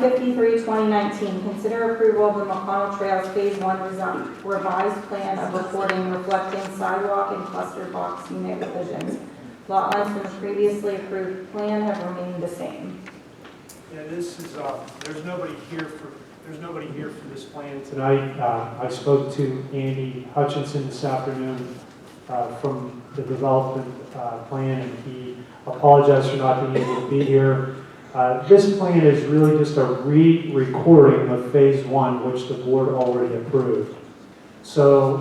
153-2019, consider approval of the McConnell Trails Phase 1 revised plan of recording reflecting sidewalk and cluster box unit revisions. Lot lines from the previously approved plan have remained the same. Yeah, this is, there's nobody here for this plan tonight. I spoke to Andy Hutchinson this afternoon from the development plan, and he apologized for not being able to be here. This plan is really just a re-recording of Phase 1, which the board already approved. So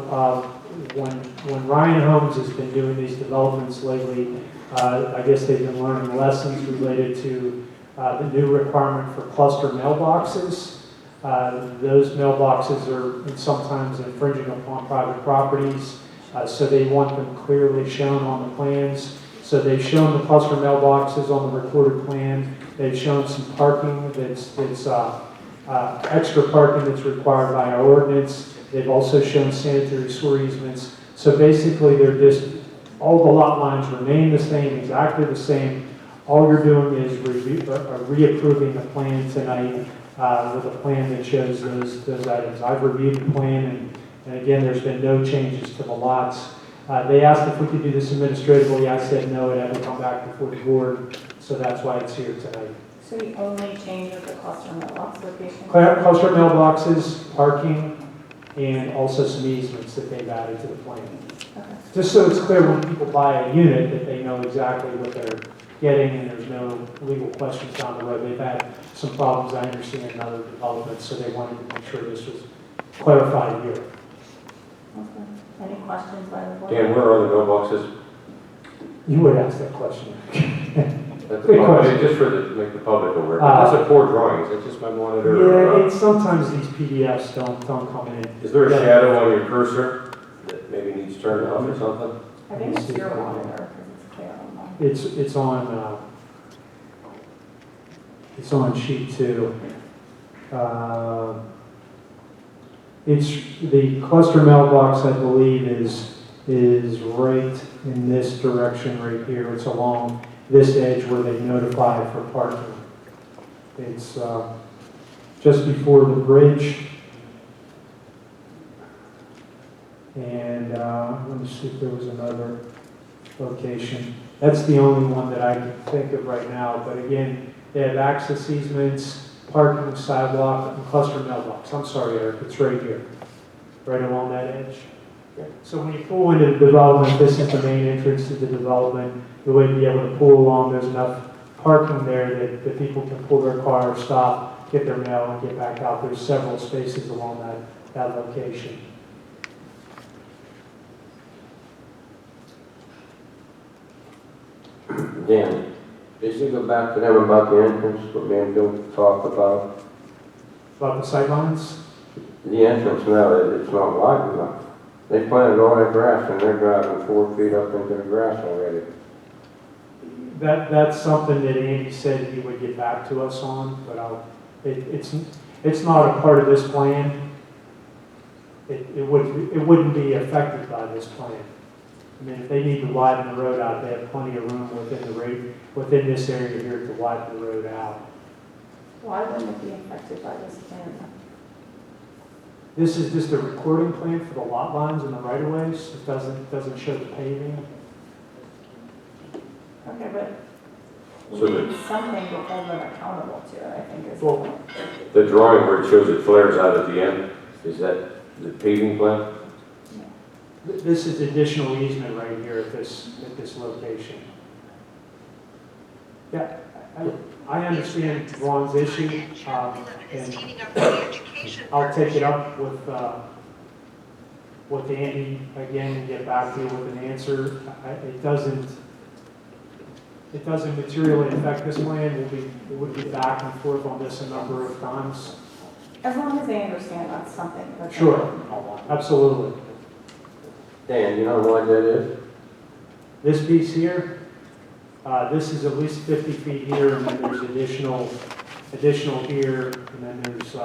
when Ryan Holmes has been doing these developments lately, I guess they've been learning lessons related to the new requirement for cluster mailboxes. Those mailboxes are sometimes infringing upon private properties, so they want them clearly shown on the plans. So they've shown the cluster mailboxes on the recorded plan. They've shown some parking that's extra parking that's required by our ordinance. They've also shown sanitary sewer easements. So basically, they're just, all the lot lines remain the same, exactly the same. All you're doing is reapproving the plan tonight with a plan that shows those items. I've reviewed the plan, and again, there's been no changes to the lots. They asked if we could do this administratively. I said no, it had to come back before the board, so that's why it's here tonight. So the only change is the cluster mailbox location? Cluster mailboxes, parking, and also some easements that they've added to the plan. Okay. Just so it's clear when people buy a unit that they know exactly what they're getting and there's no legal questions down the road. They've had some problems, I understand, in other developments, so they wanted to make sure this was clarified here. Okay. Any questions by the board? Dan, where are the mailboxes? You would ask that question. That's Good question. just for make the public aware. That's a poor drawing. Is that just my monitor? Yeah, sometimes these PDFs don't come in. Is there a shadow on your cursor that maybe needs turned off or something? I think it's your monitor because it's clear on mine. It's on sheet 2. It's the cluster mailbox, I believe, is right in this direction right here. It's along this edge where they notify for parking. It's just before the bridge. And let me see if there was another location. That's the only one that I can think of right now. But again, they have access easements, parking, sidewalk, and cluster mailbox. I'm sorry, Eric, it's right here, right along that edge. So when you pull into the development, this is the main entrance to the development. You wouldn't be able to pull along. There's enough parking there that people can pull their car, stop, get their mail, and get back out. There's several spaces along that location. Dan, did you go back to them about the entrance, what me and Bill talked about? About the sightlines? The entrance now, it's not wide enough. They planted all that grass and they're driving 4 feet up into the grass already. That's something that Andy said he would get back to us on, but it's not a part of this plan. It wouldn't be affected by this plan. I mean, if they need to widen the road out, they have plenty of room within this area here to widen the road out. Why wouldn't it be affected by this plan? This is just a recording plan for the lot lines and the right-of-ways. It doesn't show the paving. Okay, but we So need something to hold them accountable to, I think is the Well, point. The drawing where it shows it flares out at the end, is that the paving plan? This is additional easement right here at this location. Yeah, I understand Ron's issue, and I'll take it up with Andy again and get back to you with an answer. It doesn't materially affect this plan. It would be back and forth on this a number of times. As long as they understand that's something that Sure, absolutely. Dan, you know what that is? This piece here, this is at least 50 feet here, and then there's additional here, and then there's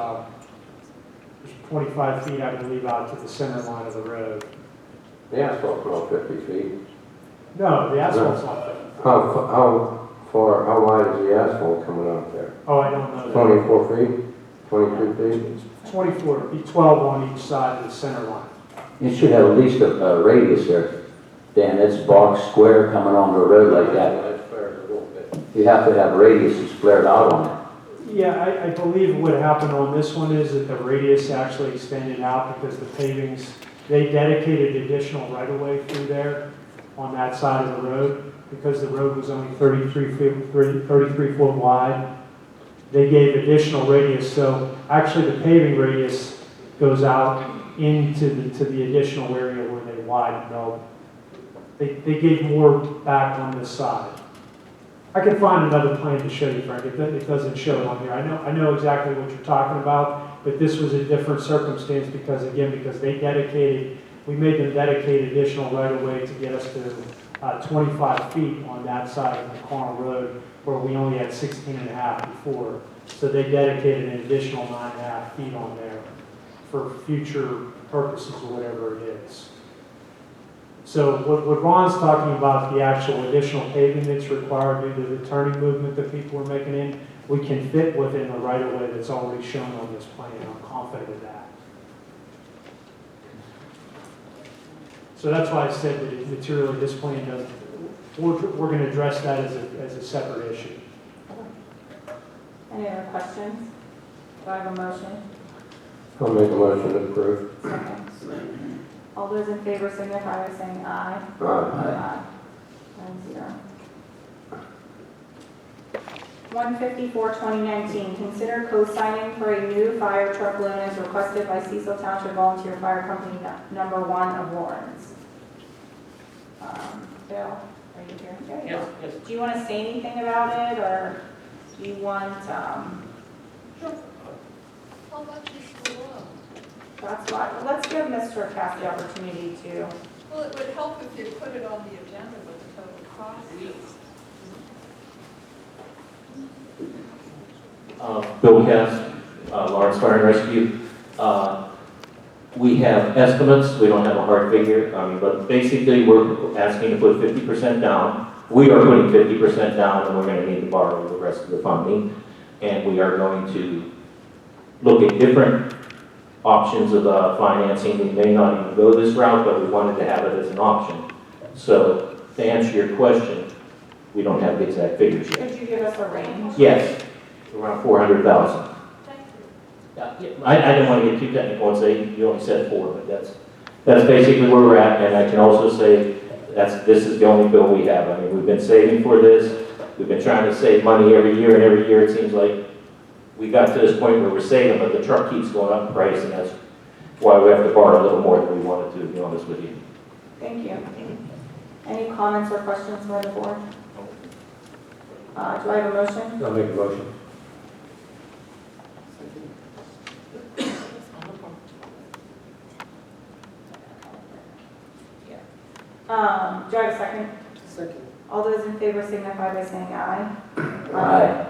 25 feet, I believe, out to the center line of the road. The asphalt's not 50 feet. No, the asphalt's not 50. How far, how wide is the asphalt coming out there? Oh, I don't know. 24 feet? 22 feet? 24, it'd be 12 on each side of the center line. You should have at least a radius there, Dan. That's box square coming on the road like that. That's fair, a little bit. You have to have a radius that's flared out on it. Yeah, I believe what happened on this one is that the radius actually extended out because the pavings, they dedicated additional right-of-way through there on that side of the road because the road was only 33 foot wide. They gave additional radius, so actually the paving radius goes out into the additional area where they widened out. They gave more back on this side. I can find another plan to show you, Frank. It doesn't show it on here. I know exactly what you're talking about, but this was a different circumstance because they dedicated, we made them dedicate additional right-of-way to get us to 25 feet on that side of McConnell Road, where we only had 16 and a half before. So they dedicated an additional 9.5 feet on there for future purposes or whatever it is. So what Ron's talking about, the actual additional paving that's required due to the turning movement that people are making in, we can fit within the right-of-way that's already shown on this plan. I'm confident of that. So that's why I said that materially this plan doesn't, we're going to address that as a separate issue. Any other questions? Do I have a motion? I'll make a motion to approve. Second. All those in favor signify by saying aye. Aye. Aye. 9-0. 154, 2019, consider co-signing for a new fire truck loan as requested by Cecil Township Volunteer Fire Company number 1 of Lawrence. Bill, are you here? There you go. Yes. Do you want to say anything about it, or do you want, How much is the loan? that's why, let's give Mr. Cass the opportunity to. Well, it would help if you put it on the agenda what the total cost is. Bill Cass, Lawrence Fire and Rescue. We have estimates, we don't have a hard figure, but basically we're asking to put 50% down. We are putting 50% down and we're going to need to borrow the rest of the funding. And we are going to look at different options of financing. We may not even go this route, but we wanted to have it as an option. So to answer your question, we don't have the exact figures yet. Could you give us a range? Yes, around 400,000. Thank you. I didn't want to get too technical and say you only said 4, but that's basically where we're at. And I can also say this is the only bill we have. I mean, we've been saving for this. We've been trying to save money every year, and every year it seems like we got to this point where we're saving, but the truck keeps going up in price, and that's why we have to borrow a little more than we wanted to be honest with you. Thank you. Any comments or questions by the board? Do I have a motion? I'll make a motion. Do I have a second? Second. All those in favor signify by saying aye. Aye.